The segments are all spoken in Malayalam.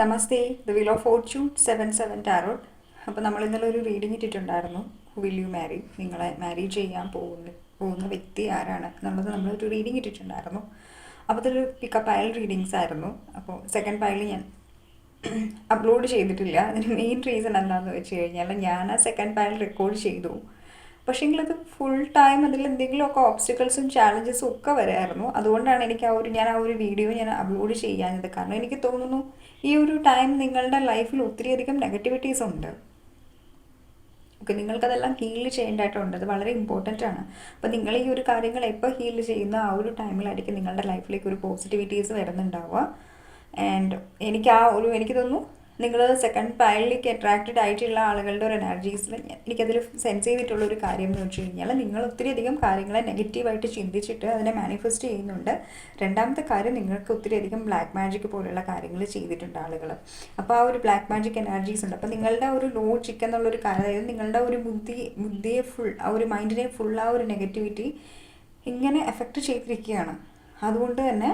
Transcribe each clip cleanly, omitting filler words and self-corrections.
Namaste, the wheel of Fortune 7/7 tarot. അപ്പോൾ നമ്മൾ ഇന്നലെ ഒരു റീഡിംഗ് ഇട്ടിട്ടുണ്ടായിരുന്നു. വിൽ യു മാരി, നിങ്ങളെ മാരി ചെയ്യാൻ പോകുന്ന വ്യക്തി ആരാണ് എന്നുള്ളത് നമ്മളൊരു റീഡിംഗ് ഇട്ടിട്ടുണ്ടായിരുന്നു. അപ്പോൾ അതൊരു പിക്കപ്പ് പയൽ റീഡിങ്സ് ആയിരുന്നു. അപ്പോൾ സെക്കൻഡ് പയൽ ഞാൻ അപ്ലോഡ് ചെയ്തിട്ടില്ല. അതിന് മെയിൻ റീസൺ എന്താണെന്ന് വെച്ച് കഴിഞ്ഞാൽ ഞാൻ ആ സെക്കൻഡ് പയൽ റെക്കോർഡ് ചെയ്തു. പക്ഷേ എങ്കിലത് ഫുൾ ടൈം അതിൽ എന്തെങ്കിലുമൊക്കെ ഓബ്സ്റ്റക്കിൾസും ചാലഞ്ചസും ഒക്കെ വരായിരുന്നു. അതുകൊണ്ടാണ് എനിക്ക് ഞാൻ ആ ഒരു വീഡിയോ അപ്ലോഡ് ചെയ്യാഞ്ഞത്. കാരണം എനിക്ക് തോന്നുന്നു ഈ ഒരു ടൈം നിങ്ങളുടെ ലൈഫിൽ ഒത്തിരിയധികം നെഗറ്റിവിറ്റീസ് ഉണ്ട്. ഓക്കെ, നിങ്ങൾക്കതെല്ലാം ഹീൽ ചെയ്യേണ്ടതായിട്ടുണ്ട്. അത് വളരെ ഇമ്പോർട്ടൻ്റ് ആണ്. അപ്പോൾ നിങ്ങൾ ഈ ഒരു കാര്യങ്ങൾ എപ്പോൾ ഹീൽ ചെയ്യുന്ന ആ ഒരു ടൈമിലായിരിക്കും നിങ്ങളുടെ ലൈഫിലേക്ക് ഒരു പോസിറ്റിവിറ്റീസ് വരുന്നുണ്ടാവുക. ആൻഡ് എനിക്ക് തോന്നുന്നു നിങ്ങൾ സെക്കൻഡ് പയലിലേക്ക് അട്രാക്റ്റഡ് ആയിട്ടുള്ള ആളുകളുടെ ഒരു എനർജീസിൽ എനിക്കതിൽ സെൻസ് ചെയ്തിട്ടുള്ളൊരു കാര്യം എന്ന് വെച്ച് കഴിഞ്ഞാൽ നിങ്ങൾ ഒത്തിരിയധികം കാര്യങ്ങളെ നെഗറ്റീവായിട്ട് ചിന്തിച്ചിട്ട് അതിനെ മാനിഫെസ്റ്റ് ചെയ്യുന്നുണ്ട്. രണ്ടാമത്തെ കാര്യം, നിങ്ങൾക്ക് ഒത്തിരിയധികം ബ്ലാക്ക് മാജിക് പോലുള്ള കാര്യങ്ങൾ ചെയ്തിട്ടുണ്ട് ആളുകൾ. അപ്പോൾ ആ ഒരു ബ്ലാക്ക് മാജിക് എനർജീസ് ഉണ്ട്. അപ്പോൾ നിങ്ങളുടെ ഒരു ലോജിക് എന്നുള്ളൊരു കാര്യം, അതായത് നിങ്ങളുടെ ഒരു ബുദ്ധിയെ ഫുൾ, ആ ഒരു മൈൻഡിനെ ഫുൾ ആ ഒരു നെഗറ്റിവിറ്റി ഇങ്ങനെ എഫക്റ്റ് ചെയ്തിരിക്കുകയാണ്. അതുകൊണ്ട് തന്നെ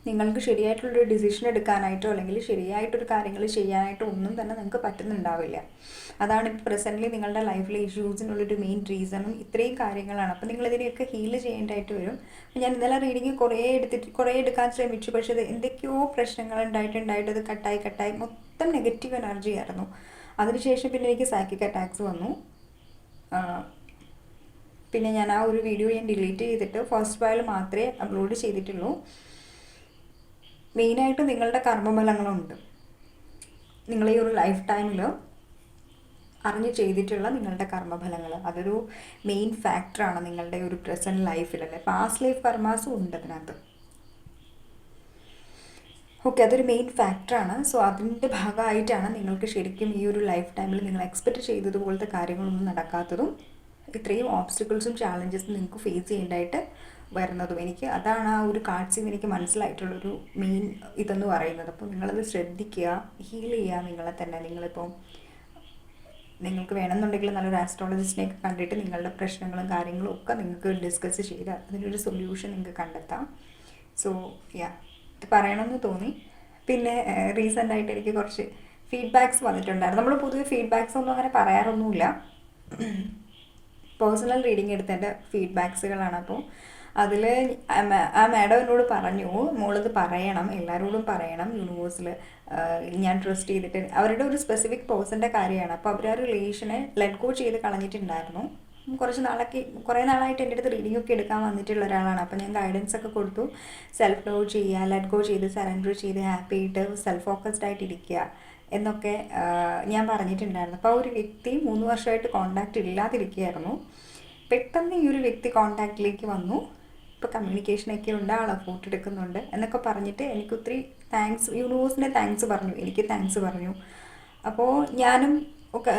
നിങ്ങൾക്ക് ശരിയായിട്ടുള്ളൊരു ഡിസിഷൻ എടുക്കാനായിട്ടോ അല്ലെങ്കിൽ ശരിയായിട്ടൊരു കാര്യങ്ങൾ ചെയ്യാനായിട്ടോ ഒന്നും തന്നെ നിങ്ങൾക്ക് പറ്റുന്നുണ്ടാവില്ല. അതാണ് ഇപ്പോൾ പ്രസൻ്റ്ലി നിങ്ങളുടെ ലൈഫിലെ ഇഷ്യൂസിനുള്ളൊരു മെയിൻ റീസണും ഇത്രയും കാര്യങ്ങളാണ്. അപ്പോൾ നിങ്ങളിതിനെയൊക്കെ ഹീൽ ചെയ്യേണ്ടതായിട്ട് വരും. അപ്പോൾ ഞാൻ ഇന്നലെ റീഡിങ് കുറേ എടുക്കാൻ ശ്രമിച്ചു. പക്ഷേ അത് എന്തൊക്കെയോ പ്രശ്നങ്ങൾ ഉണ്ടായിട്ട് അത് കട്ടായി മൊത്തം നെഗറ്റീവ് എനർജി ആയിരുന്നു. അതിനുശേഷം പിന്നെ എനിക്ക് സൈക്കിക് അറ്റാക്സ് വന്നു. പിന്നെ ഞാൻ ആ ഒരു വീഡിയോ ഡിലീറ്റ് ചെയ്തിട്ട് ഫസ്റ്റ് ഫയൽ മാത്രമേ അപ്ലോഡ് ചെയ്തിട്ടുള്ളൂ. മെയിനായിട്ട് നിങ്ങളുടെ കർമ്മഫലങ്ങളുണ്ട്. നിങ്ങൾ ഈ ഒരു ലൈഫ് ടൈമിൽ അറിഞ്ഞ് ചെയ്തിട്ടുള്ള നിങ്ങളുടെ കർമ്മഫലങ്ങൾ, അതൊരു മെയിൻ ഫാക്ടറാണ് നിങ്ങളുടെ ഒരു പ്രസൻറ്റ് ലൈഫിലല്ലേ. പാസ്റ്റ് ലൈഫ് കർമാസും ഉണ്ട് അതിനകത്ത്. ഓക്കെ, അതൊരു മെയിൻ ഫാക്ടറാണ്. സോ അതിൻ്റെ ഭാഗമായിട്ടാണ് നിങ്ങൾക്ക് ശരിക്കും ഈ ഒരു ലൈഫ് ടൈമിൽ നിങ്ങൾ എക്സ്പെക്റ്റ് ചെയ്തതുപോലത്തെ കാര്യങ്ങളൊന്നും നടക്കാത്തതും ഇത്രയും ഓബ്സ്റ്റക്കിൾസും ചാലഞ്ചസും നിങ്ങൾക്ക് ഫേസ് ചെയ്യേണ്ടതായിട്ട് വരുന്നതും. അതാണ് ആ ഒരു കാർഡ്സിൽ നിന്ന് എനിക്ക് മനസ്സിലായിട്ടുള്ളൊരു മെയിൻ ഇതെന്ന് പറയുന്നത്. അപ്പോൾ നിങ്ങളത് ശ്രദ്ധിക്കുക, ഹീൽ ചെയ്യുക നിങ്ങളെ തന്നെ. നിങ്ങൾക്ക് വേണമെന്നുണ്ടെങ്കിൽ നല്ലൊരു ആസ്ട്രോളജിസ്റ്റിനെയൊക്കെ കണ്ടിട്ട് നിങ്ങളുടെ പ്രശ്നങ്ങളും കാര്യങ്ങളും ഒക്കെ നിങ്ങൾക്ക് ഡിസ്കസ് ചെയ്ത് അതിനൊരു സൊല്യൂഷൻ നിങ്ങൾക്ക് കണ്ടെത്താം. സോ ഇത് പറയണമെന്ന് തോന്നി. പിന്നെ റീസെൻ്റായിട്ട് എനിക്ക് കുറച്ച് ഫീഡ്ബാക്സ് വന്നിട്ടുണ്ടായിരുന്നു. നമ്മൾ പൊതുവെ ഫീഡ്ബാക്സ് ഒന്നും അങ്ങനെ പറയാറൊന്നുമില്ല. Personal reading എടുത്തതിൻ്റെ ഫീഡ്ബാക്സുകളാണ്. അപ്പോൾ അതിൽ ആ മാഡം എന്നോട് പറഞ്ഞു, മോളത് പറയണം, എല്ലാവരോടും പറയണം. യൂണിവേഴ്സിൽ ഞാൻ ട്രസ്റ്റ് ചെയ്തിട്ട് അവരുടെ ഒരു സ്പെസിഫിക് പേഴ്സൻ്റെ കാര്യമാണ്. അപ്പോൾ അവർ ആ റിലേഷനെ ലെറ്റ് ഗോ ചെയ്ത് കളഞ്ഞിട്ടുണ്ടായിരുന്നു. കുറേ നാളായിട്ട് എൻ്റെ അടുത്ത് റീഡിംഗ് ഒക്കെ എടുക്കാൻ വന്നിട്ടുള്ള ഒരാളാണ്. അപ്പോൾ ഞാൻ ഗൈഡൻസ് ഒക്കെ കൊടുത്തു. സെൽഫ് ലവ് ചെയ്യുക, ലെറ്റ് ഗോ ചെയ്ത് സറണ്ടർ ചെയ്ത് ഹാപ്പി ആയിട്ട് സെൽഫ് ഫോക്കസ്ഡ് ആയിട്ട് ഇരിക്കുക എന്നൊക്കെ ഞാൻ പറഞ്ഞിട്ടുണ്ടായിരുന്നു. അപ്പോൾ ആ ഒരു വ്യക്തി 3 വർഷമായിട്ട് കോണ്ടാക്റ്റ് ഇല്ലാതിരിക്കുകയായിരുന്നു. പെട്ടെന്ന് ഈ ഒരു വ്യക്തി കോണ്ടാക്റ്റിലേക്ക് വന്നു. ഇപ്പോൾ കമ്മ്യൂണിക്കേഷനൊക്കെ ഉണ്ട്, ആൾ എഫോർട്ട് എടുക്കുന്നുണ്ട് എന്നൊക്കെ പറഞ്ഞിട്ട് എനിക്ക് ഒത്തിരി താങ്ക്സ്, യൂണിവേഴ്സിനെ താങ്ക്സ് പറഞ്ഞു, എനിക്ക് താങ്ക്സ് പറഞ്ഞു. അപ്പോൾ ഞാനും ഒക്കെ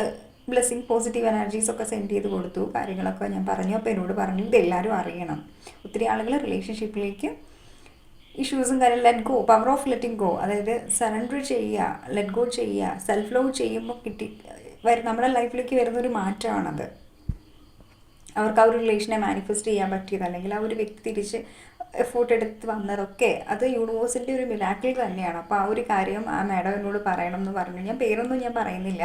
ബ്ലെസ്സിങ് പോസിറ്റീവ് എനർജീസ് ഒക്കെ സെൻഡ് ചെയ്ത് കൊടുത്തു. കാര്യങ്ങളൊക്കെ ഞാൻ പറഞ്ഞു. അപ്പോൾ എന്നോട് പറഞ്ഞു ഇതെല്ലാവരും അറിയണം. ഒത്തിരി ആളുകൾ റിലേഷൻഷിപ്പിലേക്ക് ഇഷ്യൂസും കാര്യം let go, power of letting go, അതായത് സറണ്ടർ ചെയ്യുക, ലെറ്റ് ഗോ ചെയ്യുക, സെൽഫ് ലവ് ചെയ്യുമ്പോൾ നമ്മുടെ ലൈഫിലേക്ക് വരുന്നൊരു മാറ്റമാണത്. അവർക്ക് ആ ഒരു റിലേഷനെ മാനിഫെസ്റ്റ് ചെയ്യാൻ പറ്റിയത്, അല്ലെങ്കിൽ ആ ഒരു വ്യക്തി തിരിച്ച് എഫോർട്ട് എടുത്ത് വന്നതൊക്കെ അത് യൂണിവേഴ്സിൻ്റെ ഒരു മിറാക്കിൾ തന്നെയാണ്. അപ്പോൾ ആ ഒരു കാര്യം ആ മാഡം എന്നോട് പറയണം എന്ന് പറഞ്ഞു. ഞാൻ പേരൊന്നും ഞാൻ പറയുന്നില്ല.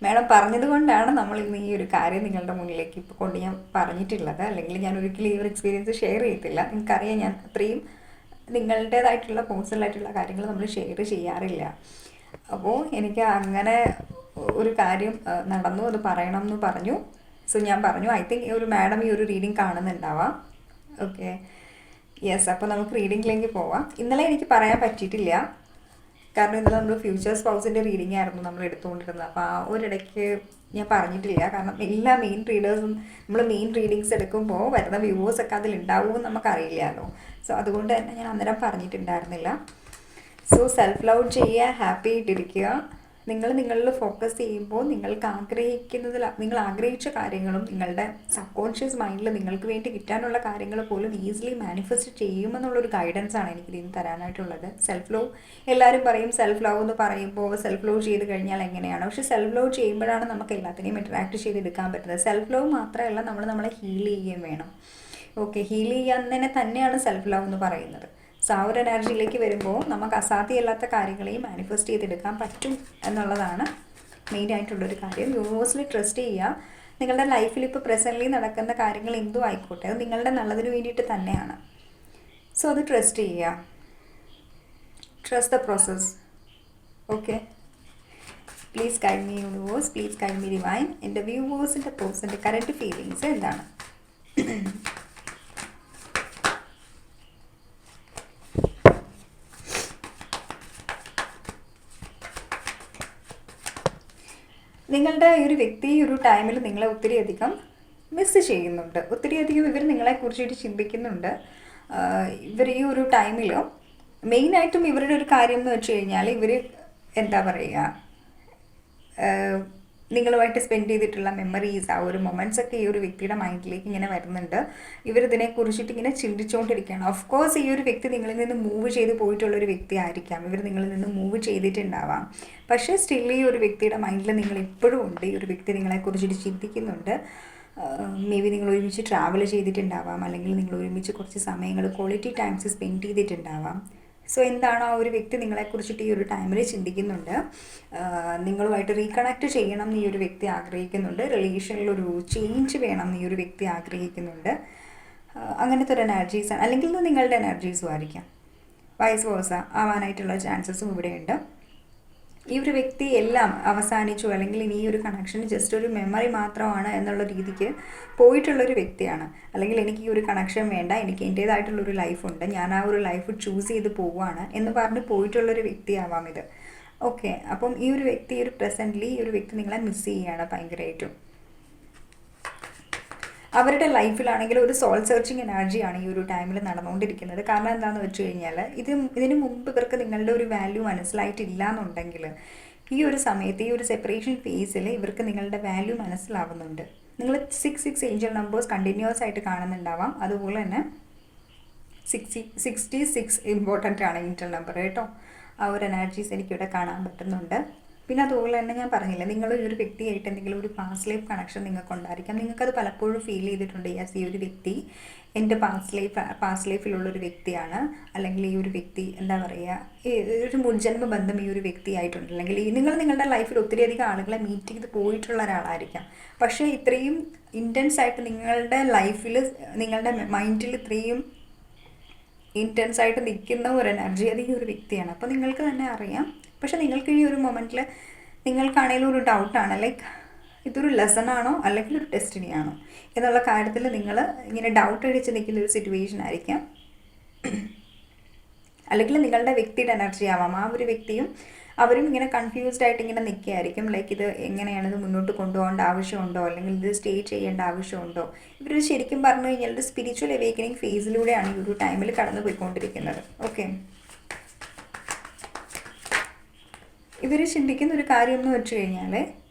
മാഡം പറഞ്ഞത് കൊണ്ടാണ് നമ്മൾ ഇന്ന് ഈ ഒരു കാര്യം നിങ്ങളുടെ മുന്നിലേക്ക് ഇപ്പോൾ ഞാൻ പറഞ്ഞിട്ടുള്ളത്. അല്ലെങ്കിൽ ഞാൻ ഒരിക്കലും ഈ ഒരു എക്സ്പീരിയൻസ് ഷെയർ ചെയ്യത്തില്ല. നിങ്ങൾക്കറിയാം, ഞാൻ അത്രയും നിങ്ങളുടേതായിട്ടുള്ള പേഴ്സണലായിട്ടുള്ള കാര്യങ്ങൾ നമ്മൾ ഷെയർ ചെയ്യാറില്ല. അപ്പോൾ എനിക്ക് അങ്ങനെ ഒരു കാര്യം നടന്നു, അത് പറയണം എന്ന് പറഞ്ഞു. സോ ഞാൻ പറഞ്ഞു, ഐ തിങ്ക് ഈ ഒരു മാഡം ഈ ഒരു റീഡിങ് കാണുന്നുണ്ടാവാം. Okay, yes. അപ്പോൾ നമുക്ക് റീഡിങ്ങിലേക്ക് പോവാം. ഇന്നലെ എനിക്ക് പറയാൻ പറ്റിയിട്ടില്ല, കാരണം ഇന്നലെ നമ്മൾ ഫ്യൂച്ചർ സ്പൗസിൻ്റെ റീഡിംഗ് ആയിരുന്നു നമ്മൾ എടുത്തുകൊണ്ടിരുന്നത്. അപ്പോൾ ആ ഒരിടയ്ക്ക് ഞാൻ പറഞ്ഞിട്ടില്ല. കാരണം എല്ലാ മെയിൻ റീഡേഴ്സും നമ്മൾ മെയിൻ റീഡിങ്സ് എടുക്കുമ്പോൾ വരുന്ന വ്യൂവേഴ്സൊക്കെ അതിലുണ്ടാവുമെന്ന് നമുക്കറിയില്ലല്ലോ. സോ അതുകൊണ്ട് തന്നെ ഞാൻ അന്നേരം പറഞ്ഞിട്ടുണ്ടായിരുന്നില്ല. സോ സെൽഫ് ലവ് ചെയ്യുക, ഹാപ്പി ആയിട്ടിരിക്കുക. നിങ്ങളിൽ ഫോക്കസ് ചെയ്യുമ്പോൾ നിങ്ങൾ ആഗ്രഹിച്ച കാര്യങ്ങളും നിങ്ങളുടെ സബ് കോൺഷ്യസ് മൈൻഡിൽ നിങ്ങൾക്ക് വേണ്ടി കിട്ടാനുള്ള കാര്യങ്ങൾ പോലും ഈസിലി മാനിഫെസ്റ്റ് ചെയ്യുമെന്നുള്ളൊരു ഗൈഡൻസാണ് എനിക്ക് ഇതിന് തരാനായിട്ടുള്ളത്. സെൽഫ് ലവ്, എല്ലാവരും പറയും സെൽഫ് ലവ് എന്ന് പറയുമ്പോൾ സെൽഫ് ലവ് ചെയ്ത് കഴിഞ്ഞാൽ എങ്ങനെയാണ്. പക്ഷേ സെൽഫ് ലവ് ചെയ്യുമ്പോഴാണ് നമുക്ക് എല്ലാത്തിനെയും ഇൻറ്ററാക്ട് ചെയ്തെടുക്കാൻ പറ്റുന്നത്. സെൽഫ് ലവ് മാത്രമല്ല, നമ്മളെ ഹീൽ ചെയ്യുകയും വേണം. ഓക്കെ, ഹീൽ ചെയ്യാൻ തന്നെയാണ് സെൽഫ് ലവ് എന്ന് പറയുന്നത്. സോ ആ ഒരു എനർജിയിലേക്ക് വരുമ്പോൾ നമുക്ക് അസാധ്യമല്ലാത്ത കാര്യങ്ങളെയും മാനിഫെസ്റ്റ് ചെയ്തെടുക്കാൻ പറ്റും എന്നുള്ളതാണ് മെയിനായിട്ടുള്ളൊരു കാര്യം. യൂണിവേഴ്സിൽ ട്രസ്റ്റ് ചെയ്യുക. നിങ്ങളുടെ ലൈഫിൽ ഇപ്പോൾ പ്രസൻ്റ്ലി നടക്കുന്ന കാര്യങ്ങൾ എന്തും ആയിക്കോട്ടെ, അത് നിങ്ങളുടെ നല്ലതിന് വേണ്ടിയിട്ട് തന്നെയാണ്. സോ അത് ട്രസ്റ്റ് ചെയ്യുക. Trust the process. Okay, please guide me universe, please guide me divine. എൻ്റെ വ്യൂവേഴ്സിൻ്റെ പേഴ്സൻ്റെ കറൻറ്റ് ഫീലിങ്സ് എന്താണ്? നിങ്ങളുടെ ഈ ഒരു വ്യക്തി ഈ ഒരു ടൈമിൽ നിങ്ങളെ ഒത്തിരിയധികം മിസ് ചെയ്യുന്നുണ്ട്. ഒത്തിരിയധികം ഇവർ നിങ്ങളെക്കുറിച്ചിട്ട് ചിന്തിക്കുന്നുണ്ട്. ഇവർ ഈ ഒരു ടൈമിൽ മെയിനായിട്ടും ഇവരുടെ ഒരു കാര്യം എന്ന് വെച്ച് കഴിഞ്ഞാൽ, ഇവർ എന്താ പറയുക, നിങ്ങളുമായിട്ട് സ്പെൻഡ് ചെയ്തിട്ടുള്ള മെമ്മറീസ്, ആ ഒരു മൊമെൻറ്റ്സ് ഒക്കെ ഈ ഒരു വ്യക്തിയുടെ മൈൻഡിലേക്ക് ഇങ്ങനെ വരുന്നുണ്ട്. ഇവരിതിനെക്കുറിച്ചിട്ട് ഇങ്ങനെ ചിന്തിച്ചുകൊണ്ടിരിക്കുകയാണ്. ഓഫ് കോഴ്സ് ഈ ഒരു വ്യക്തി നിങ്ങളിൽ നിന്ന് മൂവ് ചെയ്ത് പോയിട്ടുള്ളൊരു വ്യക്തി ആയിരിക്കാം, ഇവർ നിങ്ങളിൽ നിന്ന് മൂവ് ചെയ്തിട്ടുണ്ടാവാം. പക്ഷേ സ്റ്റിൽ ഈ ഒരു വ്യക്തിയുടെ മൈൻഡിൽ നിങ്ങൾ ഇപ്പോഴും ഉണ്ട്. ഈ ഒരു വ്യക്തി നിങ്ങളെക്കുറിച്ചിട്ട് ചിന്തിക്കുന്നുണ്ട്. മേ ബി നിങ്ങൾ ഒരുമിച്ച് ട്രാവൽ ചെയ്തിട്ടുണ്ടാവാം, അല്ലെങ്കിൽ നിങ്ങൾ ഒരുമിച്ച് കുറച്ച് സമയങ്ങൾ ക്വാളിറ്റി ടൈംസ് സ്പെൻഡ് ചെയ്തിട്ടുണ്ടാവാം. സോ എന്താണ് ആ ഒരു വ്യക്തി നിങ്ങളെക്കുറിച്ചിട്ട് ഈ ഒരു ടൈമിൽ ചിന്തിക്കുന്നുണ്ട്. നിങ്ങളുമായിട്ട് റീകണക്ട് ചെയ്യണം എന്ന് ഈ ഒരു വ്യക്തി ആഗ്രഹിക്കുന്നുണ്ട്. റിലേഷനിലൊരു ചേഞ്ച് വേണം എന്ന് ഈ ഒരു വ്യക്തി ആഗ്രഹിക്കുന്നുണ്ട്. അങ്ങനത്തെ ഒരു എനർജീസാണ്, അല്ലെങ്കിൽ ഇത് നിങ്ങളുടെ എനർജീസും ആയിരിക്കാം. വൈസ് വേഴ്സ ആവാനായിട്ടുള്ള ചാൻസസും ഇവിടെയുണ്ട്. ഈ ഒരു വ്യക്തി എല്ലാം അവസാനിച്ചു, അല്ലെങ്കിൽ ഇനി ഈ ഒരു കണക്ഷൻ ജസ്റ്റ് ഒരു മെമ്മറി മാത്രമാണ് എന്നുള്ള രീതിക്ക് പോയിട്ടുള്ളൊരു വ്യക്തിയാണ്. അല്ലെങ്കിൽ എനിക്ക് ഈ ഒരു കണക്ഷൻ വേണ്ട, എനിക്ക് എൻ്റേതായിട്ടുള്ളൊരു ലൈഫുണ്ട്, ഞാൻ ആ ഒരു ലൈഫ് ചൂസ് ചെയ്ത് പോവുകയാണ് എന്ന് പറഞ്ഞ് പോയിട്ടുള്ളൊരു വ്യക്തിയാവാം ഇത്. ഓക്കെ, അപ്പം ഈ ഒരു വ്യക്തി ഒരു പ്രസൻ്റ്ലി ഈ ഒരു വ്യക്തി നിങ്ങളെ മിസ് ചെയ്യുകയാണ് ഭയങ്കരമായിട്ടും. അവരുടെ ലൈഫിലാണെങ്കിൽ ഒരു സോൾ സെർച്ചിങ് എനർജിയാണ് ഈ ഒരു ടൈമിൽ നടന്നുകൊണ്ടിരിക്കുന്നത്. കാരണം എന്താണെന്ന് വെച്ച് കഴിഞ്ഞാൽ, ഇതിന് മുമ്പ് ഇവർക്ക് നിങ്ങളുടെ ഒരു വാല്യൂ മനസ്സിലായിട്ടില്ല എന്നുണ്ടെങ്കിൽ, ഈ ഒരു സമയത്ത് ഈ ഒരു സെപ്പറേഷൻ ഫേസിൽ ഇവർക്ക് നിങ്ങളുടെ വാല്യൂ മനസ്സിലാവുന്നുണ്ട്. നിങ്ങൾ 66 ഏഞ്ചൽ നമ്പേഴ്സ് കണ്ടിന്യൂസ് ആയിട്ട് കാണുന്നുണ്ടാവാം. അതുപോലെ തന്നെ 66 ഇമ്പോർട്ടൻ്റ് ആണ് ഏഞ്ചൽ നമ്പർ കേട്ടോ. ആ ഒരു എനർജീസ് എനിക്കിവിടെ കാണാൻ പറ്റുന്നുണ്ട്. പിന്നെ അതുപോലെ തന്നെ ഞാൻ പറഞ്ഞില്ല, നിങ്ങൾ ഈ ഒരു വ്യക്തിയായിട്ട് എന്തെങ്കിലും ഒരു പാസ്റ്റ് ലൈഫ് കണക്ഷൻ നിങ്ങൾക്ക് ഉണ്ടായിരിക്കാം. നിങ്ങൾക്കത് പലപ്പോഴും ഫീൽ ചെയ്തിട്ടുണ്ട്, യെസ് ഈ ഒരു വ്യക്തി എൻ്റെ പാസ്റ്റ് ലൈഫിലുള്ളൊരു വ്യക്തിയാണ്, അല്ലെങ്കിൽ ഈ ഒരു വ്യക്തി എന്താ പറയുക, ഒരു മുൻജന്മ ബന്ധം ഈ ഒരു വ്യക്തിയായിട്ടുണ്ട്, അല്ലെങ്കിൽ നിങ്ങളുടെ ലൈഫിൽ ഒത്തിരിയധികം ആളുകളെ മീറ്റ് ചെയ്ത് പോയിട്ടുള്ള ഒരാളായിരിക്കാം. പക്ഷേ ഇത്രയും ഇൻറ്റൻസ് ആയിട്ട് നിങ്ങളുടെ ലൈഫിൽ, നിങ്ങളുടെ മൈൻഡിൽ ഇത്രയും ഇൻറ്റൻസ് ആയിട്ട് നിൽക്കുന്ന ഒരു എനർജി അത് ഈ ഒരു വ്യക്തിയാണ്. അപ്പോൾ നിങ്ങൾക്ക് തന്നെ അറിയാം. പക്ഷെ നിങ്ങൾക്ക് ഈ ഒരു മൊമെൻറ്റിൽ നിങ്ങൾക്കാണെങ്കിലും ഒരു ഡൗട്ടാണ്, ലൈക്ക് ഇതൊരു ലെസൺ ആണോ അല്ലെങ്കിൽ ഒരു ഡെസ്റ്റിനി ആണോ എന്നുള്ള കാര്യത്തിൽ നിങ്ങൾ ഇങ്ങനെ ഡൗട്ട് അടിച്ച് നിൽക്കുന്ന ഒരു സിറ്റുവേഷൻ ആയിരിക്കാം. അല്ലെങ്കിൽ നിങ്ങളുടെ വ്യക്തിയുടെ എനർജി ആവാം. ആ ഒരു വ്യക്തിയും അവരും ഇങ്ങനെ കൺഫ്യൂസ്ഡ് ആയിട്ട് ഇങ്ങനെ നിൽക്കുകയായിരിക്കും. ലൈക്ക് ഇത് എങ്ങനെയാണ് ഇത് മുന്നോട്ട് കൊണ്ടുപോകേണ്ട ആവശ്യമുണ്ടോ, അല്ലെങ്കിൽ ഇത് സ്റ്റേ ചെയ്യേണ്ട ആവശ്യമുണ്ടോ. ഇവർ ശരിക്കും പറഞ്ഞു കഴിഞ്ഞാൽ ഒരു സ്പിരിച്വൽ അവേക്കനിങ് ഫേസിലൂടെയാണ് ഈ ഒരു ടൈമിൽ കടന്നു പോയിക്കൊണ്ടിരിക്കുന്നത്. ഓക്കെ, ഇവർ ചിന്തിക്കുന്ന ഒരു കാര്യം എന്ന് വെച്ച് കഴിഞ്ഞാൽ,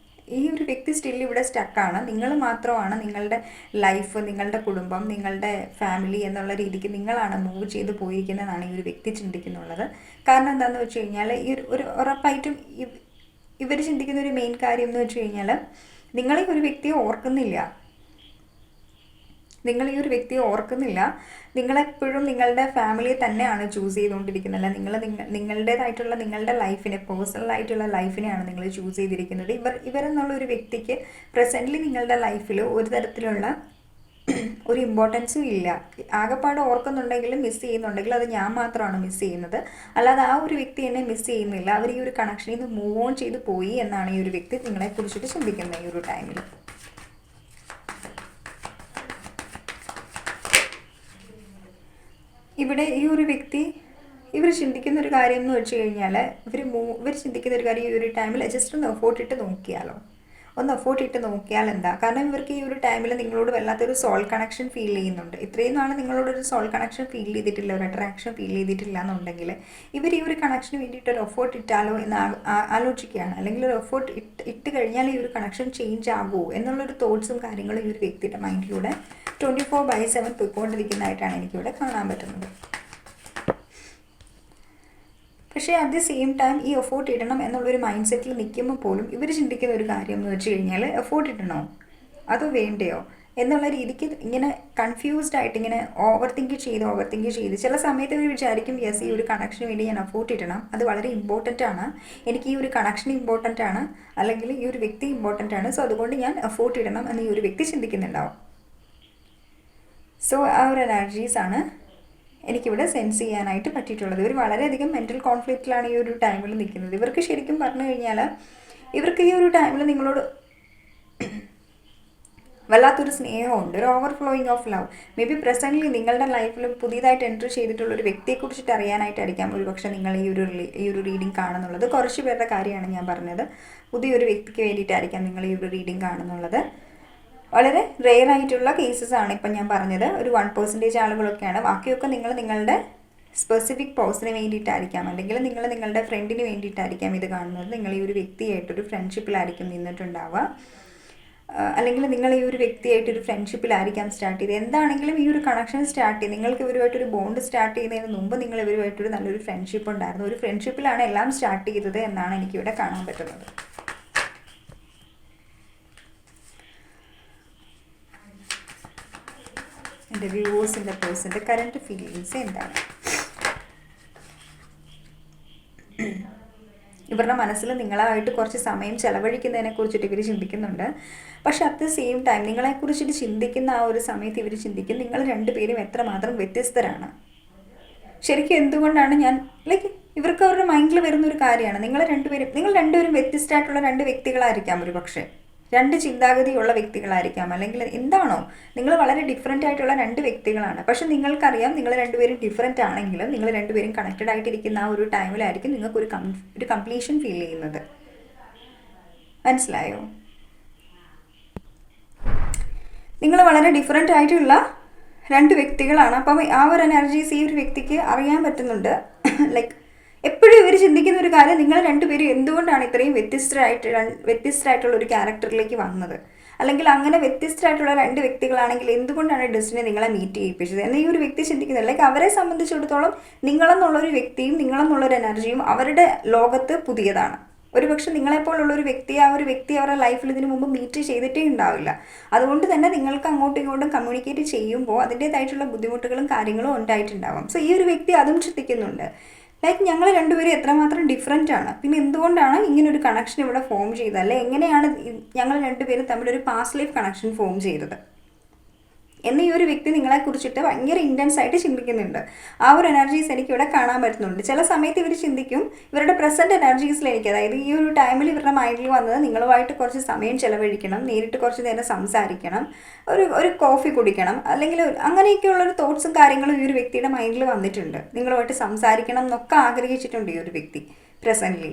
ഈ ഒരു വ്യക്തി സ്റ്റിൽ ഇവിടെ സ്റ്റക്കാണ്. നിങ്ങൾ മാത്രമാണ് നിങ്ങളുടെ ലൈഫ്, നിങ്ങളുടെ കുടുംബം, നിങ്ങളുടെ ഫാമിലി എന്നുള്ള രീതിക്ക് നിങ്ങളാണ് മൂവ് ചെയ്ത് പോയിരിക്കുന്നതെന്നാണ് ഈ ഒരു വ്യക്തി ചിന്തിക്കുന്നുള്ളത്. കാരണം എന്താണെന്ന് വെച്ച് കഴിഞ്ഞാൽ, ഈ ഒരു ഉറപ്പായിട്ടും ഇവർ ചിന്തിക്കുന്ന ഒരു മെയിൻ കാര്യം എന്ന് വെച്ച് കഴിഞ്ഞാൽ, നിങ്ങളെ ഒരു വ്യക്തിയെ ഓർക്കുന്നില്ല. നിങ്ങൾ ഈ ഒരു വ്യക്തിയെ ഓർക്കുന്നില്ല. നിങ്ങളെപ്പോഴും നിങ്ങളുടെ ഫാമിലിയെ തന്നെയാണ് ചൂസ് ചെയ്തുകൊണ്ടിരിക്കുന്നത്. നിങ്ങളുടേതായിട്ടുള്ള നിങ്ങളുടെ ലൈഫിനെ, പേഴ്സണലായിട്ടുള്ള ലൈഫിനെയാണ് നിങ്ങൾ ചൂസ് ചെയ്തിരിക്കുന്നത്. ഇവരെന്നുള്ള ഒരു വ്യക്തിക്ക് പ്രസൻ്റ്ലി നിങ്ങളുടെ ലൈഫിൽ ഒരു തരത്തിലുള്ള ഒരു ഇമ്പോർട്ടൻസും ഇല്ല. ആകെപ്പാട് ഓർക്കുന്നുണ്ടെങ്കിലും മിസ് ചെയ്യുന്നുണ്ടെങ്കിൽ അത് ഞാൻ മാത്രമാണ് മിസ് ചെയ്യുന്നത്, അല്ലാതെ ആ ഒരു വ്യക്തി എന്നെ മിസ് ചെയ്യുന്നില്ല. അവർ ഈ ഒരു കണക്ഷനിൽ നിന്ന് മൂവ് ഓൺ ചെയ്ത് പോയി എന്നാണ് ഈ ഒരു വ്യക്തി നിങ്ങളെക്കുറിച്ചിട്ട് ചിന്തിക്കുന്നത് ഈ ഒരു ടൈമിൽ. ഇവിടെ ഈ ഒരു വ്യക്തി ഇവർ ചിന്തിക്കുന്ന ഒരു കാര്യം എന്ന് വെച്ച് കഴിഞ്ഞാൽ, ഇവർ ചിന്തിക്കുന്ന ഒരു കാര്യം ഈ ഒരു ടൈമിൽ ജസ്റ്റ് ഒന്ന് എഫോർട്ട് ഇട്ട് നോക്കിയാൽ എന്താ. കാരണം ഇവർക്ക് ഈ ഒരു ടൈമിൽ നിങ്ങളോട് വല്ലാത്തൊരു സോൾ കണക്ഷൻ ഫീൽ ചെയ്യുന്നുണ്ട്. ഇത്രയും നാൾ നിങ്ങളോടൊരു സോൾ കണക്ഷൻ ഫീൽ ചെയ്തിട്ടില്ല, ഒരു അട്രാക്ഷൻ ഫീൽ ചെയ്തിട്ടില്ല എന്നുണ്ടെങ്കിൽ ഇവർ ഈ ഒരു കണക്ഷന് വേണ്ടിയിട്ട് ഒരു എഫോർട്ട് ഇട്ടാലോ എന്ന് ആലോചിക്കുകയാണ്. അല്ലെങ്കിൽ ഒരു എഫോർട്ട് ഇട്ട് കഴിഞ്ഞാൽ ഈ ഒരു കണക്ഷൻ ചേഞ്ച് ആകുമോ എന്നുള്ളൊരു തോട്ട്സും കാര്യങ്ങളും ഈ ഒരു വ്യക്തിയുടെ മൈൻഡിലൂടെ 24/7 പോയിക്കൊണ്ടിരിക്കുന്നതായിട്ടാണ് എനിക്കിവിടെ കാണാൻ പറ്റുന്നത്. പക്ഷേ അറ്റ് ദി സെയിം ടൈം ഈ എഫോർട്ട് ഇടണം എന്നുള്ളൊരു മൈൻഡ് സെറ്റിൽ നിൽക്കുമ്പോൾ പോലും ഇവർ ചിന്തിക്കുന്ന ഒരു കാര്യം എന്ന് വെച്ച് കഴിഞ്ഞാൽ, എഫോർട്ട് ഇടണോ അതോ വേണ്ടയോ, എന്നുള്ള രീതിക്ക് ഇങ്ങനെ കൺഫ്യൂസ്ഡ് ആയിട്ട് ഇങ്ങനെ ഓവർ തിങ്ക് ചെയ്ത് ചില സമയത്ത് ഇവർ വിചാരിക്കും യെസ് ഈ ഒരു കണക്ഷന് വേണ്ടി ഞാൻ എഫോർട്ട് ഇടണം, അത് വളരെ ഇമ്പോർട്ടൻ്റ് ആണ്, എനിക്ക് ഈ ഒരു കണക്ഷൻ ഇമ്പോർട്ടൻ്റ് ആണ്, അല്ലെങ്കിൽ ഈ ഒരു വ്യക്തി ഇമ്പോർട്ടൻ്റ് ആണ്, സോ അതുകൊണ്ട് ഞാൻ എഫോർട്ട് ഇടണം എന്ന് ഈ ഒരു വ്യക്തി ചിന്തിക്കുന്നുണ്ടാവും. സോ ആ ഒരു എനർജീസാണ് എനിക്കിവിടെ സെൻസ് ചെയ്യാനായിട്ട് പറ്റിയിട്ടുള്ളത്. ഇവർ വളരെയധികം മെൻ്റൽ കോൺഫ്ലിക്റ്റിലാണ് ഈ ഒരു ടൈമിൽ നിൽക്കുന്നത്. ഇവർക്ക് ശരിക്കും പറഞ്ഞു കഴിഞ്ഞാൽ ഇവർക്ക് ഈ ഒരു ടൈമിൽ നിങ്ങളോട് വല്ലാത്തൊരു സ്നേഹമുണ്ട്, ഒരു overflowing of love. May be presently നിങ്ങളുടെ ലൈഫിൽ പുതിയതായിട്ട് എൻട്രി ചെയ്തിട്ടുള്ള ഒരു വ്യക്തിയെക്കുറിച്ചിട്ട് അറിയാനായിട്ടായിരിക്കാം ഒരു പക്ഷേ നിങ്ങൾ ഈ ഒരു റീഡിങ് കാണുന്നുള്ളത്. കുറച്ച് പേരുടെ കാര്യമാണ് ഞാൻ പറഞ്ഞത്. പുതിയൊരു വ്യക്തിക്ക് വേണ്ടിയിട്ടായിരിക്കാം നിങ്ങൾ ഈ ഒരു റീഡിങ് കാണുന്നുള്ളത്. വളരെ റെയർ ആയിട്ടുള്ള കേസസ് ആണ് ഇപ്പം ഞാൻ പറഞ്ഞത്. ഒരു 1% ആളുകളൊക്കെയാണ്. ബാക്കിയൊക്കെ നിങ്ങൾ നിങ്ങളുടെ സ്പെസിഫിക് പേഴ്സണിന് വേണ്ടിയിട്ടായിരിക്കാം, അല്ലെങ്കിൽ നിങ്ങൾ നിങ്ങളുടെ ഫ്രണ്ടിന് വേണ്ടിയിട്ടായിരിക്കാം ഇത് കാണുന്നത്. നിങ്ങൾ ഈ ഒരു വ്യക്തിയായിട്ടൊരു ഫ്രണ്ട്ഷിപ്പിലായിരിക്കും നിന്നിട്ടുണ്ടാവുക, അല്ലെങ്കിൽ നിങ്ങൾ ഈ ഒരു വ്യക്തിയായിട്ടൊരു ഫ്രണ്ട്ഷിപ്പിലായിരിക്കാം സ്റ്റാർട്ട് ചെയ്ത്. എന്താണെങ്കിലും ഈ ഒരു കണക്ഷൻ സ്റ്റാർട്ട് ചെയ്ത് നിങ്ങൾക്ക് ഇവരുമായിട്ടൊരു ബോണ്ട് സ്റ്റാർട്ട് ചെയ്യുന്നതിന് മുമ്പ് നിങ്ങൾ ഇവരുമായിട്ടൊരു നല്ലൊരു ഫ്രണ്ട്ഷിപ്പ് ഉണ്ടായിരുന്നു. ഒരു ഫ്രണ്ട്ഷിപ്പിലാണ് എല്ലാം സ്റ്റാർട്ട് ചെയ്തത് എന്നാണ് എനിക്കിവിടെ കാണാൻ പറ്റുന്നത്. എൻ്റെ വ്യൂവേഴ്സിൻ്റെ പേഴ്സൻ്റെ കറൻറ്റ് ഫീലിങ്സ് എന്താണ്? ഇവരുടെ മനസ്സിൽ നിങ്ങളായിട്ട് കുറച്ച് സമയം ചെലവഴിക്കുന്നതിനെ കുറിച്ചിട്ട് ഇവർ ചിന്തിക്കുന്നുണ്ട്. പക്ഷെ അറ്റ് ദ സെയിം ടൈം നിങ്ങളെക്കുറിച്ചിട്ട് ചിന്തിക്കുന്ന ആ ഒരു സമയത്ത് ഇവർ ചിന്തിക്കും നിങ്ങൾ രണ്ടുപേരും എത്രമാത്രം വ്യത്യസ്തരാണ്. ശരിക്കും എന്തുകൊണ്ടാണ് ഇവർക്ക് അവരുടെ മൈൻഡിൽ വരുന്നൊരു കാര്യമാണ് നിങ്ങൾ രണ്ടുപേരും വ്യത്യസ്തമായിട്ടുള്ള രണ്ട് വ്യക്തികളായിരിക്കാം, ഒരു പക്ഷേ രണ്ട് ചിന്താഗതിയുള്ള വ്യക്തികളായിരിക്കാം, അല്ലെങ്കിൽ എന്താണോ നിങ്ങൾ വളരെ ഡിഫറെൻ്റ് ആയിട്ടുള്ള രണ്ട് വ്യക്തികളാണ്. പക്ഷെ നിങ്ങൾക്കറിയാം നിങ്ങൾ രണ്ടുപേരും ഡിഫറെൻ്റ് ആണെങ്കിലും നിങ്ങൾ രണ്ടുപേരും കണക്റ്റഡ് ആയിട്ടിരിക്കുന്ന ആ ഒരു ടൈമിലായിരിക്കും നിങ്ങൾക്ക് ഒരു കംപ്ലീഷൻ ഫീൽ ചെയ്യുന്നത്. മനസ്സിലായോ? നിങ്ങൾ വളരെ ഡിഫറെൻ്റ് ആയിട്ടുള്ള രണ്ട് വ്യക്തികളാണ്. അപ്പം ആ ഒരു എനർജീസ് ഈ ഒരു വ്യക്തിക്ക് അറിയാൻ പറ്റുന്നുണ്ട്. എപ്പോഴും ഇവർ ചിന്തിക്കുന്ന ഒരു കാര്യം, നിങ്ങൾ രണ്ടുപേരും എന്തുകൊണ്ടാണ് ഇത്രയും വ്യത്യസ്തരായിട്ടുള്ള ഒരു ക്യാരക്ടറിലേക്ക് വന്നത്, അല്ലെങ്കിൽ അങ്ങനെ വ്യത്യസ്തരായിട്ടുള്ള രണ്ട് വ്യക്തികളാണെങ്കിൽ എന്തുകൊണ്ടാണ് ഡെസ്റ്റിനി നിങ്ങളെ മീറ്റ് ചെയ്യിപ്പിച്ചത് എന്ന് ഈ ഒരു വ്യക്തി ചിന്തിക്കുന്നില്ല. അവരെ സംബന്ധിച്ചിടത്തോളം നിങ്ങളെന്നുള്ളൊരു വ്യക്തിയും നിങ്ങളെന്നുള്ളൊരു എനർജിയും അവരുടെ ലോകത്ത് പുതിയതാണ്. ഒരുപക്ഷെ നിങ്ങളെപ്പോലുള്ളൊരു വ്യക്തിയെ ആ ഒരു വ്യക്തി അവരുടെ ലൈഫിൽ ഇതിനു മുമ്പ് മീറ്റ് ചെയ്തിട്ടേ ഉണ്ടാവില്ല. അതുകൊണ്ട് തന്നെ നിങ്ങൾക്ക് അങ്ങോട്ടും ഇങ്ങോട്ടും കമ്മ്യൂണിക്കേറ്റ് ചെയ്യുമ്പോൾ അതിൻ്റേതായിട്ടുള്ള ബുദ്ധിമുട്ടുകളും കാര്യങ്ങളും ഉണ്ടായിട്ടുണ്ടാവും. സോ ഈ ഒരു വ്യക്തി അതും ചിന്തിക്കുന്നുണ്ട്. ഞങ്ങൾ രണ്ടുപേരും എത്രമാത്രം ഡിഫറെൻ്റ് ആണ്, പിന്നെ എന്തുകൊണ്ടാണ് ഇങ്ങനൊരു കണക്ഷൻ ഇവിടെ ഫോം ചെയ്തത്, അല്ലെ എങ്ങനെയാണ് ഞങ്ങൾ രണ്ടുപേരും തമ്മിലൊരു പാസ്റ്റ് ലൈഫ് കണക്ഷൻ ഫോം ചെയ്തത് എന്ന് ഈ ഒരു വ്യക്തി നിങ്ങളെക്കുറിച്ചിട്ട് ഭയങ്കര ഇൻറ്റൻസ് ആയിട്ട് ചിന്തിക്കുന്നുണ്ട്. ആ ഒരു എനർജീസ് എനിക്കിവിടെ കാണാൻ പറ്റുന്നുണ്ട്. ചില സമയത്ത് ഇവർ ചിന്തിക്കും ഇവരുടെ പ്രസൻറ്റ് എനർജീസിൽ എനിക്ക്, അതായത് ഈ ഒരു ടൈമിൽ ഇവരുടെ മൈൻഡിൽ വന്നത് നിങ്ങളുമായിട്ട് കുറച്ച് സമയം ചിലവഴിക്കണം, നേരിട്ട് കുറച്ച് നേരം സംസാരിക്കണം, ഒരു കോഫി കുടിക്കണം, അല്ലെങ്കിൽ അങ്ങനെയൊക്കെയുള്ളൊരു തോട്ട്സും കാര്യങ്ങളും ഈ ഒരു വ്യക്തിയുടെ മൈൻഡിൽ വന്നിട്ടുണ്ട്. നിങ്ങളുമായിട്ട് സംസാരിക്കണം എന്നൊക്കെ ആഗ്രഹിച്ചിട്ടുണ്ട് ഈ ഒരു വ്യക്തി പ്രസൻ്റ്ലി.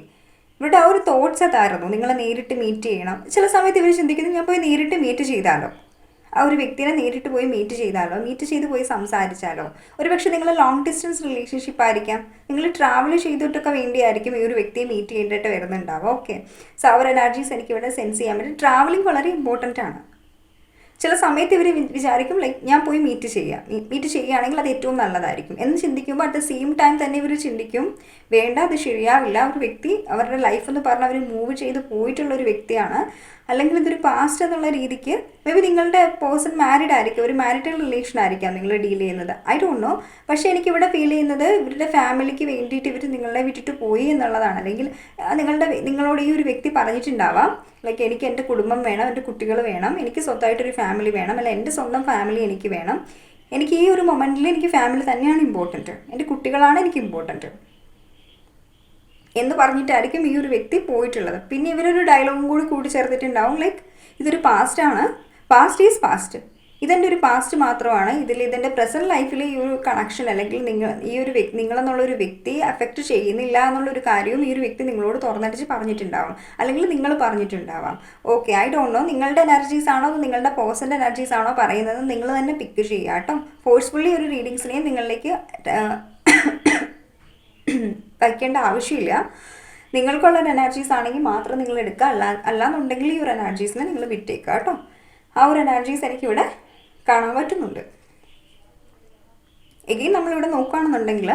ഇവരുടെ ആ ഒരു തോട്ട്സ് അതായിരുന്നു നിങ്ങളെ നേരിട്ട് മീറ്റ് ചെയ്യണം. ചില സമയത്ത് ഇവർ ചിന്തിക്കുന്നത് ഞാൻ പോയി നേരിട്ട് മീറ്റ് ചെയ്താലോ, ആ ഒരു വ്യക്തിനെ നേരിട്ട് പോയി മീറ്റ് ചെയ്ത് പോയി സംസാരിച്ചാലോ. ഒരുപക്ഷെ നിങ്ങൾ ലോങ് ഡിസ്റ്റൻസ് റിലേഷൻഷിപ്പ് ആയിരിക്കാം, നിങ്ങൾ ട്രാവൽ ചെയ്തിട്ടൊക്കെ വേണ്ടിയായിരിക്കും ഈ ഒരു വ്യക്തിയെ മീറ്റ് ചെയ്തിട്ട് വരുന്നുണ്ടാവും. ഓക്കെ, സോ ആ ഒരു എനർജീസ് എനിക്കിവിടെ സെൻസ് ചെയ്യാൻ പറ്റും. ട്രാവലിംഗ് വളരെ ഇമ്പോർട്ടൻ്റ് ആണ്. ചില സമയത്ത് ഇവർ വിചാരിക്കും ഞാൻ പോയി മീറ്റ് ചെയ്യുകയാണെങ്കിൽ അത് ഏറ്റവും നല്ലതായിരിക്കും എന്ന് ചിന്തിക്കുമ്പോൾ അറ്റ് ദ സെയിം ടൈം തന്നെ ഇവർ ചിന്തിക്കും വേണ്ട, അത് ശരിയാവില്ല, ഒരു വ്യക്തി അവരുടെ ലൈഫ് എന്ന് പറഞ്ഞാൽ അവർ മൂവ് ചെയ്ത് പോയിട്ടുള്ളൊരു വ്യക്തിയാണ്, അല്ലെങ്കിൽ ഇതൊരു പാസ്റ്റ് എന്നുള്ള രീതിക്ക് മേ ബി നിങ്ങളുടെ പേഴ്സൺ മാരീഡ് ആയിരിക്കും, ഒരു മാരിറ്റൽ റിലേഷൻ ആയിരിക്കാം നിങ്ങൾ ഡീൽ ചെയ്യുന്നത്, ഐ ഡോണ്ട് നോ. പക്ഷേ എനിക്കിവിടെ ഫീൽ ചെയ്യുന്നത് ഇവരുടെ ഫാമിലിക്ക് വേണ്ടിയിട്ട് ഇവർ നിങ്ങളെ വിട്ടിട്ട് പോയി എന്നുള്ളതാണ്. അല്ലെങ്കിൽ നിങ്ങളോട് ഈ ഒരു വ്യക്തി പറഞ്ഞിട്ടുണ്ടാവാം എനിക്ക് എൻ്റെ കുടുംബം വേണം, എൻ്റെ കുട്ടികൾ വേണം, എനിക്ക് സ്വന്തമായിട്ടൊരു ഫാമിലി വേണം, അല്ല എൻ്റെ സ്വന്തം ഫാമിലി എനിക്ക് വേണം, എനിക്ക് ഈ ഒരു മൊമെൻറ്റിൽ എനിക്ക് ഫാമിലി തന്നെയാണ് ഇമ്പോർട്ടൻറ്റ്, എൻ്റെ കുട്ടികളാണ് എനിക്ക് ഇമ്പോർട്ടൻറ്റ് എന്ന് പറഞ്ഞിട്ടായിരിക്കും ഈ ഒരു വ്യക്തി പോയിട്ടുള്ളത്. പിന്നെ ഇവരൊരു ഡയലോഗും കൂടി ചേർത്തിട്ടുണ്ടാവും ഇതൊരു പാസ്റ്റാണ്, പാസ്റ്റ് ഈസ് പാസ്റ്റ്, ഇതെൻ്റെ ഒരു പാസ്റ്റ് മാത്രമാണ്, ഇതെൻ്റെ പ്രസൻറ്റ് ലൈഫിൽ ഈ ഒരു കണക്ഷൻ അല്ലെങ്കിൽ നിങ്ങളെന്നുള്ളൊരു വ്യക്തി അഫക്റ്റ് ചെയ്യുന്നില്ല എന്നുള്ളൊരു കാര്യവും ഈ ഒരു വ്യക്തി നിങ്ങളോട് തുറന്നടിച്ച് പറഞ്ഞിട്ടുണ്ടാവും, അല്ലെങ്കിൽ നിങ്ങൾ പറഞ്ഞിട്ടുണ്ടാവാം. ഓക്കെ, ഐ ഡോണ്ട് നോ നിങ്ങളുടെ എനർജീസ് ആണോ നിങ്ങളുടെ പേഴ്സൻ്റെ എനർജീസ് ആണോ പറയുന്നത് നിങ്ങൾ തന്നെ പിക്ക് ചെയ്യുക കേട്ടോ. ഫോഴ്സ്ഫുള്ളി ഒരു റീഡിങ്സിനെയും നിങ്ങളിലേക്ക് വയ്ക്കേണ്ട ആവശ്യമില്ല. നിങ്ങൾക്കുള്ള ഒരു എനർജീസ് ആണെങ്കിൽ മാത്രം നിങ്ങൾ എടുക്കുക, അല്ലാന്നുണ്ടെങ്കിൽ ഈ ഒരു എനർജീസിനെ നിങ്ങൾ വിട്ടേക്കുക കേട്ടോ. ആ ഒരു എനർജീസ് എനിക്കിവിടെ കാണാൻ പറ്റുന്നുണ്ട്. എഗെയിൻ നമ്മളിവിടെ നോക്കുകയാണെന്നുണ്ടെങ്കിൽ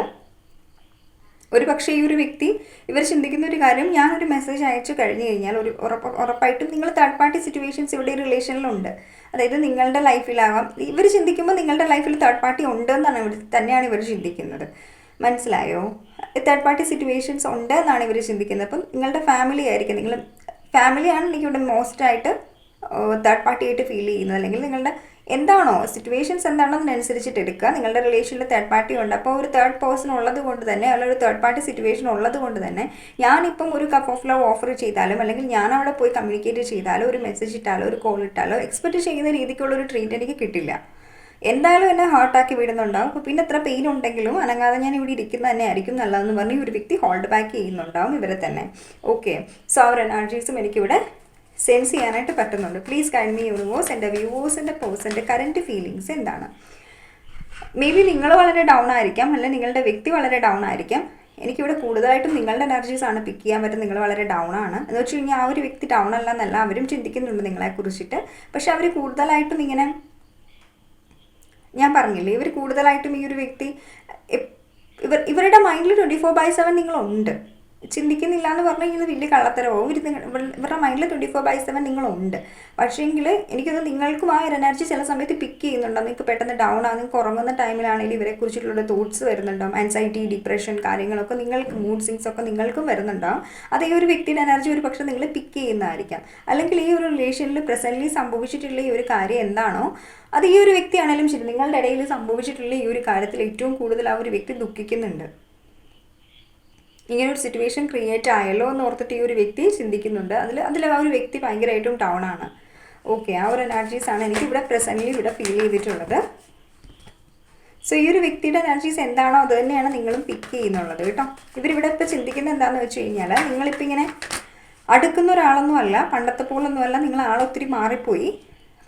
ഒരു പക്ഷേ ഈ ഒരു വ്യക്തി ഇവർ ചിന്തിക്കുന്ന ഒരു കാര്യം, ഞാനൊരു മെസ്സേജ് അയച്ചു കഴിഞ്ഞു കഴിഞ്ഞാൽ ഉറപ്പായിട്ടും നിങ്ങൾ തേർഡ് പാർട്ടി സിറ്റുവേഷൻസ് ഇവിടെ റിലേഷനിലുണ്ട്. അതായത് നിങ്ങളുടെ ലൈഫിലാവാം, ഇവർ ചിന്തിക്കുമ്പോൾ നിങ്ങളുടെ ലൈഫിൽ തേർഡ് പാർട്ടി ഉണ്ട് എന്നാണ് തന്നെയാണ് ഇവർ ചിന്തിക്കുന്നത്. മനസ്സിലായോ? തേർഡ് പാർട്ടി സിറ്റുവേഷൻസ് ഉണ്ട് എന്നാണ് ഇവർ ചിന്തിക്കുന്നത്. അപ്പം നിങ്ങളുടെ ഫാമിലി ആയിരിക്കും, നിങ്ങൾ ഫാമിലിയാണ് എനിക്കിവിടെ മോസ്റ്റായിട്ട് തേർഡ് പാർട്ടി ആയിട്ട് ഫീൽ ചെയ്യുന്നത്. അല്ലെങ്കിൽ നിങ്ങളുടെ എന്താണോ സിറ്റുവേഷൻസ് എന്താണോ അതിനനുസരിച്ചിട്ട് എടുക്കുക. നിങ്ങളുടെ റിലേഷനിൽ തേർഡ് പാർട്ടി ഉണ്ട്, അപ്പോൾ ഒരു തേർഡ് പേഴ്സൺ ഉള്ളത് കൊണ്ട് തന്നെ, അല്ലെങ്കിൽ ഒരു തേർഡ് പാർട്ടി സിറ്റുവേഷൻ ഉള്ളത് കൊണ്ട് തന്നെ, ഞാനിപ്പം ഒരു കപ്പ് ഓഫ് ലവ് ഓഫർ ചെയ്താലും, അല്ലെങ്കിൽ ഞാൻ അവിടെ പോയി കമ്മ്യൂണിക്കേറ്റ് ചെയ്താലോ, ഒരു മെസ്സേജ് ഇട്ടാലോ, ഒരു കോൾ ഇട്ടാലോ, എക്സ്പെക്റ്റ് ചെയ്യുന്ന രീതിക്കുള്ളൊരു ട്രീറ്റ് എനിക്ക് കിട്ടില്ല. എന്തായാലും എന്നെ ഹേർട്ടാക്കി വിടുന്നുണ്ടാവും. അപ്പോൾ പിന്നെ എത്ര പെയിൻ ഉണ്ടെങ്കിലും അനങ്ങാതെ ഞാൻ ഇവിടെ ഇരിക്കുന്നത് തന്നെ ആയിരിക്കും നല്ലതെന്ന് പറഞ്ഞ് ഈ ഒരു വ്യക്തി ഹോൾഡ് ബാക്ക് ചെയ്യുന്നുണ്ടാവും ഇവരെ തന്നെ. ഓക്കെ, സോ അവർ എനർജീസും എനിക്കിവിടെ സെൻസ് ചെയ്യാനായിട്ട് പറ്റുന്നുണ്ട്. Please guide me universe. എൻ്റെ വ്യൂവേഴ്സിൻ്റെ പേഴ്സൻ്റെ കറൻറ്റ് ഫീലിങ്സ് എന്താണ്? മേ ബി നിങ്ങൾ വളരെ ഡൗൺ ആയിരിക്കാം, അല്ലെങ്കിൽ നിങ്ങളുടെ വ്യക്തി വളരെ ഡൗൺ ആയിരിക്കാം. എനിക്കിവിടെ കൂടുതലായിട്ടും നിങ്ങളുടെ എനർജീസ് ആണ് പിക്ക് ചെയ്യാൻ പറ്റും. നിങ്ങൾ വളരെ ഡൗൺ ആണ് എന്ന് വെച്ച് കഴിഞ്ഞാൽ ആ ഒരു വ്യക്തി ഡൗൺ അല്ല എന്നല്ല, അവരും ചിന്തിക്കുന്നുണ്ട് നിങ്ങളെക്കുറിച്ചിട്ട്. പക്ഷെ അവർ കൂടുതലായിട്ടും ഇങ്ങനെ, ഞാൻ പറഞ്ഞില്ലേ, ഇവർ കൂടുതലായിട്ടും ഈ ഒരു വ്യക്തി ഇവരുടെ മൈൻഡിൽ 24/7 നിങ്ങളുണ്ട്. ചിന്തിക്കുന്നില്ല എന്ന് പറഞ്ഞു കഴിഞ്ഞാൽ വലിയ കള്ളത്തരവോ. ഇവരുടെ മൈൻഡിൽ 24/7 നിങ്ങളുണ്ട്. പക്ഷേങ്കിൽ എനിക്കത് നിങ്ങൾക്കും ആ ഒരു എനർജി ചില സമയത്ത് പിക്ക് ചെയ്യുന്നുണ്ടാവും. നിങ്ങൾക്ക് പെട്ടെന്ന് ഡൗൺ ആണ്, നിങ്ങൾക്ക് ഉറങ്ങുന്ന ടൈമിലാണെങ്കിൽ ഇവരെക്കുറിച്ചിട്ടുള്ള തോട്ട്സ് വരുന്നുണ്ടാവും. ആൻസൈറ്റി, ഡിപ്രഷൻ കാര്യങ്ങളൊക്കെ നിങ്ങൾക്ക്, മൂഡ് സ്വിങ്സ് ഒക്കെ നിങ്ങൾക്കും വരുന്നുണ്ടാവും. അത് ഈ ഒരു വ്യക്തിയുടെ എനർജി ഒരു പക്ഷേ നിങ്ങൾ പിക്ക് ചെയ്യുന്നതായിരിക്കാം. അല്ലെങ്കിൽ ഈ ഒരു റിലേഷനിൽ പ്രസൻ്റ്ലി സംഭവിച്ചിട്ടുള്ള ഈ ഒരു കാര്യം എന്താണോ അത് ഈ ഒരു വ്യക്തിയാണെങ്കിലും ശരി, നിങ്ങളുടെ ഇടയിൽ സംഭവിച്ചിട്ടുള്ള ഈ ഒരു കാര്യത്തിൽ ഏറ്റവും കൂടുതൽ ആ ഒരു വ്യക്തി ദുഃഖിക്കുന്നുണ്ട്. ഇങ്ങനെ ഒരു സിറ്റുവേഷൻ ക്രിയേറ്റ് ആയല്ലോ എന്ന് ഓർത്തിട്ട് ഈ ഒരു വ്യക്തി ചിന്തിക്കുന്നുണ്ട്. അതിൽ ആ ഒരു വ്യക്തി ഭയങ്കരമായിട്ടും ഡൗൺ ആണ്. ഓക്കെ, ആ ഒരു എനർജീസാണ് എനിക്കിവിടെ പ്രസൻ്റ്ലി ഇവിടെ ഫീൽ ചെയ്തിട്ടുള്ളത്. സോ ഈ ഒരു വ്യക്തിയുടെ എനർജീസ് എന്താണോ അത് തന്നെയാണ് നിങ്ങളും പിക്ക് ചെയ്യുന്നുള്ളത് കേട്ടോ. ഇവരിവിടെ ഇപ്പോൾ ചിന്തിക്കുന്നത് എന്താണെന്ന് വെച്ച് കഴിഞ്ഞാൽ, നിങ്ങളിപ്പോൾ ഇങ്ങനെ അടുക്കുന്ന ഒരാളൊന്നും അല്ല, പണ്ടത്തെ പോലൊന്നുമല്ല, നിങ്ങൾ ആളൊത്തിരി മാറിപ്പോയി.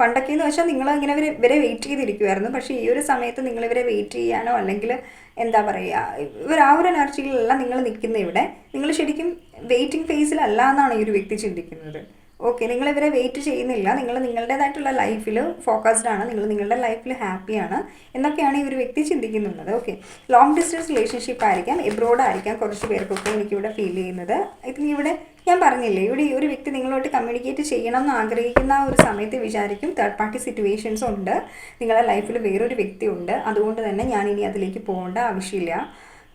പണ്ടൊക്കെ എന്ന് വെച്ചാൽ നിങ്ങൾ ഇങ്ങനെ ഇവരെ വെയിറ്റ് ചെയ്തിരിക്കുമായിരുന്നു. പക്ഷേ ഈ ഒരു സമയത്ത് നിങ്ങളിവരെ വെയിറ്റ് ചെയ്യാനോ, അല്ലെങ്കിൽ എന്താ പറയുക, ഇവർ ആ ഒരു എനർജിയിലല്ല നിങ്ങൾ നിൽക്കുന്നത്. ഇവിടെ നിങ്ങൾ ശരിക്കും വെയിറ്റിംഗ് ഫേസിലല്ല എന്നാണ് ഈ ഒരു വ്യക്തി ചിന്തിക്കുന്നത്. ഓക്കെ, നിങ്ങളിവരെ വെയിറ്റ് ചെയ്യുന്നില്ല, നിങ്ങൾ നിങ്ങളുടേതായിട്ടുള്ള ലൈഫിൽ ഫോക്കസ്ഡ് ആണ്, നിങ്ങൾ നിങ്ങളുടെ ലൈഫിൽ ഹാപ്പിയാണ് എന്നൊക്കെയാണ് ഈ ഒരു വ്യക്തി ചിന്തിക്കുന്നുള്ളത്. ഓക്കെ, ലോങ് ഡിസ്റ്റൻസ് റിലേഷൻഷിപ്പ് ആയിരിക്കാം, എബ്രോഡ് ആയിരിക്കാം കുറച്ച് പേർക്കൊക്കെ എനിക്കിവിടെ ഫീൽ ചെയ്യുന്നത്. ഇവിടെ ഞാൻ പറഞ്ഞില്ലേ, ഇവിടെ ഈ ഒരു വ്യക്തി നിങ്ങളോട്ട് കമ്മ്യൂണിക്കേറ്റ് ചെയ്യണം എന്ന് ആഗ്രഹിക്കുന്ന ആ ഒരു സമയത്ത് വിചാരിക്കും തേർഡ് പാർട്ടി സിറ്റുവേഷൻസ് ഉണ്ട്, നിങ്ങളുടെ ലൈഫിൽ വേറൊരു വ്യക്തി ഉണ്ട്, അതുകൊണ്ട് തന്നെ ഞാനിനി അതിലേക്ക് പോകേണ്ട ആവശ്യമില്ല,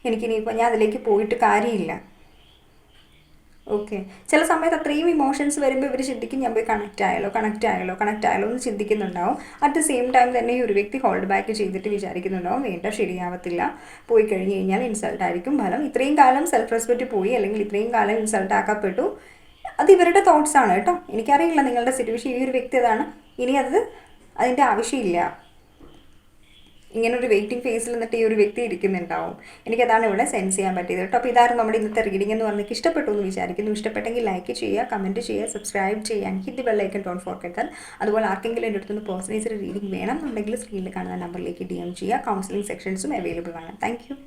എനിക്കിനിയിപ്പോൾ ഞാൻ അതിലേക്ക് പോയിട്ട് കാര്യമില്ല. ഓക്കെ, ചില സമയത്ത് അത്രയും ഇമോഷൻസ് വരുമ്പോൾ ഇവർ ചിന്തിക്കും ഞാൻ പോയി കണക്റ്റ് ആയാലോ എന്ന് ചിന്തിക്കുന്നുണ്ടാവും. അറ്റ് ദ സെയിം ടൈം തന്നെ ഈ ഒരു വ്യക്തി ഹോൾഡ് ബാക്ക് ചെയ്തിട്ട് വിചാരിക്കുന്നുണ്ടാവും വേണ്ട, ശരിയാവത്തില്ല, പോയി കഴിഞ്ഞ് കഴിഞ്ഞാൽ ഇൻസൾട്ട് ആയിരിക്കും ഫലം. ഇത്രയും കാലം സെൽഫ് റെസ്പെക്റ്റ് പോയി, അല്ലെങ്കിൽ ഇത്രയും കാലം ഇൻസൾട്ട് ആക്കപ്പെട്ടു, അത് ഇവരുടെ തോട്ട്സ് ആണ് കേട്ടോ. എനിക്കറിയില്ല നിങ്ങളുടെ സിറ്റുവേഷൻ, ഈ ഒരു വ്യക്തി അതാണ്. ഇനി അതിൻ്റെ ആവശ്യമില്ല. ഇങ്ങനൊരു വെയിറ്റിംഗ് ഫേസിൽ നിന്നിട്ട് ഈ ഒരു വ്യക്തി ഇരിക്കുന്നുണ്ടാവും. എനിക്കതാണ് ഇവിടെ സെൻസ് ചെയ്യാൻ പറ്റിയത് കേട്ടോ. അപ്പോൾ ഇതായിരുന്നു നമ്മുടെ ഇന്നത്തെ റീഡിംഗ് എന്ന് പറഞ്ഞാൽ ഇഷ്ടപ്പെട്ടു എന്ന് വിചാരിക്കുന്നു. ഇഷ്ടപ്പെട്ടെങ്കിൽ ലൈക്ക് ചെയ്യുക, കമൻറ്റ് ചെയ്യുക, സബ്സ്ക്രൈബ് ചെയ്യാൻ hit bell icon don't forget that. അതുപോലെ ആർക്കെങ്കിലും എൻ്റെ അടുത്തുനിന്ന് പേഴ്സണലൈസ്ഡ് റീഡിംഗ് വേണം എന്നുണ്ടെങ്കിൽ സ്ക്രീനിൽ കാണുന്ന നമ്പറിലേക്ക് DM ചെയ്യുക. കൗൺസിലിംഗ് സെക്ഷൻസും അവൈലബിൾ ആണ്. Thank you.